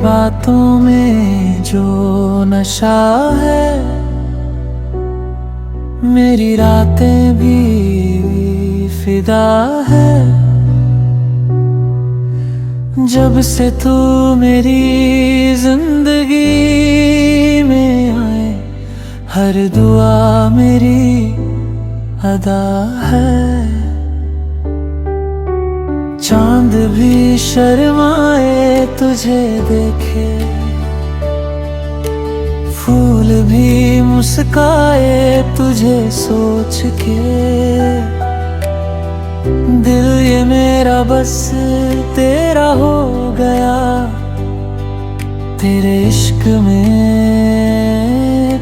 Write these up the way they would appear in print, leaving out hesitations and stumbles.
बातों में जो नशा है, मेरी रातें भी फिदा है। जब से तू मेरी जिंदगी में आए, हर दुआ मेरी अदा है। चांद भी शर्माए तुझे देखे, फूल भी मुस्काए तुझे सोच के। दिल ये मेरा बस तेरा हो गया, तेरे इश्क में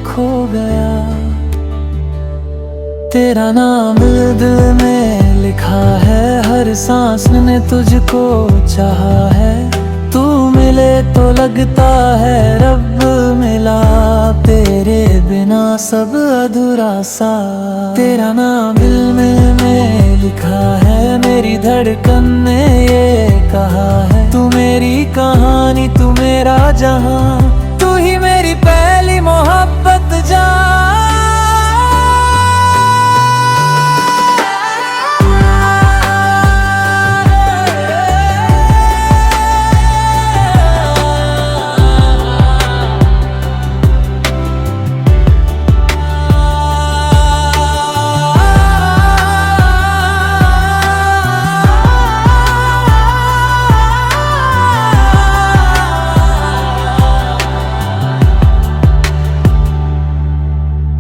खो गया। तेरा नाम दिल में लिखा है, हर सांस ने तुझको चाहा है। तू मिले तो लगता है रब मिला, तेरे बिना सब अधूरा सा। तेरा नाम दिल में लिखा है, मेरी धड़कन ने ये कहा है। तू मेरी कहानी, तू मेरा जहां, तू ही मेरी पहली मोहब्बत जान।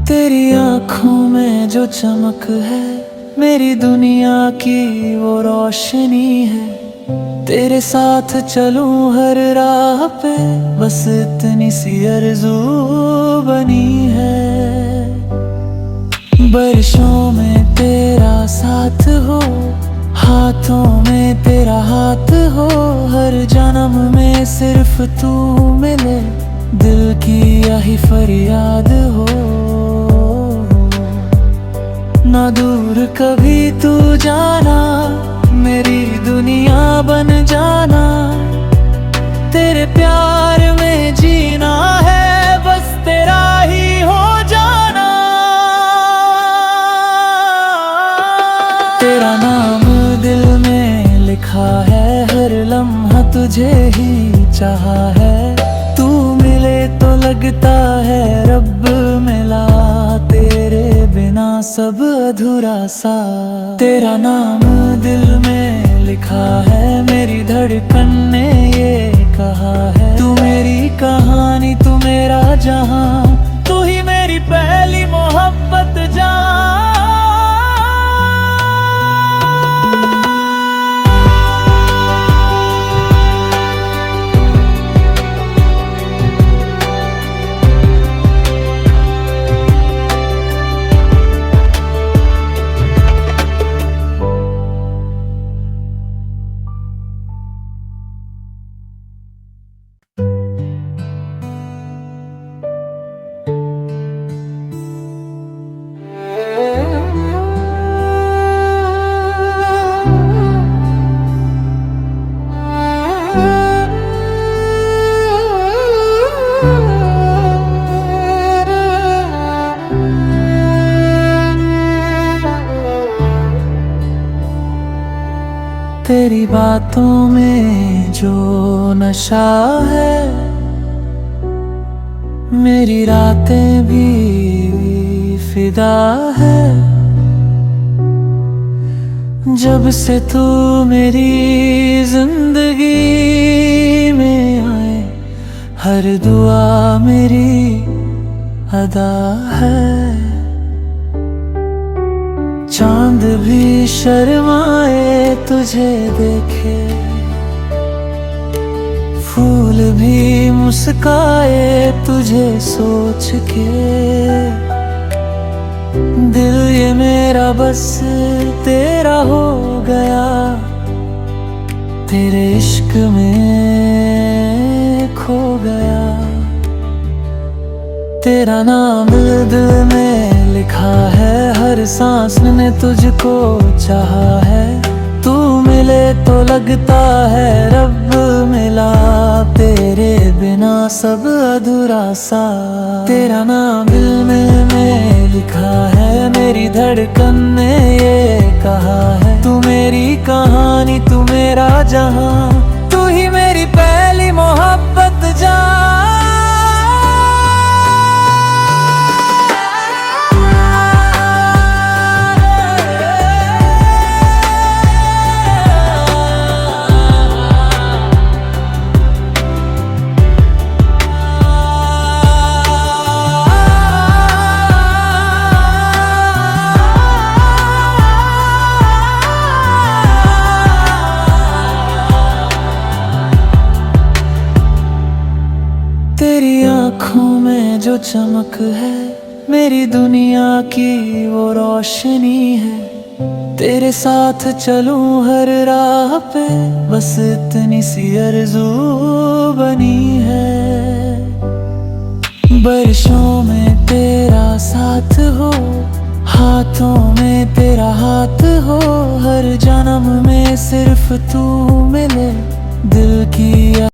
तेरी आँखों में जो चमक है, मेरी दुनिया की वो रोशनी है। तेरे साथ चलूं हर राह पे, बस इतनी सी आरज़ू बनी है। बारिशों में तेरा साथ हो, हाथों में तेरा हाथ हो। हर जन्म में सिर्फ तू मिले, दिल की यही फरियाद हो। ना दूर कभी तू जाना, मेरी दुनिया बन जाना। तेरे प्यार में जीना है, बस तेरा ही हो जाना। तेरा नाम दिल में लिखा है, हर लम्हा तुझे ही चाहा है। तू मिले तो लगता है रब मिला, तेरे बिना सब अधूरा सा। तेरा नाम दिल में लिखा है, मेरी धड़कन ने ये कहा है। तू मेरी कहानी, तू मेरा जहां, तू ही मेरी पहली मोहब्बत जान। तेरी बातों में जो नशा है, मेरी रातें भी फिदा है। जब से तू मेरी जिंदगी में आए, हर दुआ मेरी अदा है। चांद भी शर्माए तुझे देखे, फूल भी मुस्काए तुझे सोच के। दिल ये मेरा बस तेरा हो गया, तेरे इश्क में खो गया। तेरा नाम दिल में लिखा है, हर सांस ने तुझको चाहा है। तू मिले तो लगता है रब मिला। तेरे बिना सब अधूरा सा, तेरा नाम दिल में लिखा है। मेरी धड़कन ने ये कहा है, तू मेरी कहानी, तू मेरा जहां, तू ही मेरी पहली मोहब्बत जान। तेरी आँखों में जो चमक है, मेरी दुनिया की वो रोशनी है। तेरे साथ चलूं हर राह पे, बस इतनी सी आरज़ू बनी है। बारिशों में तेरा साथ हो, हाथों में तेरा हाथ हो, हर जन्म में सिर्फ तू मिले दिल की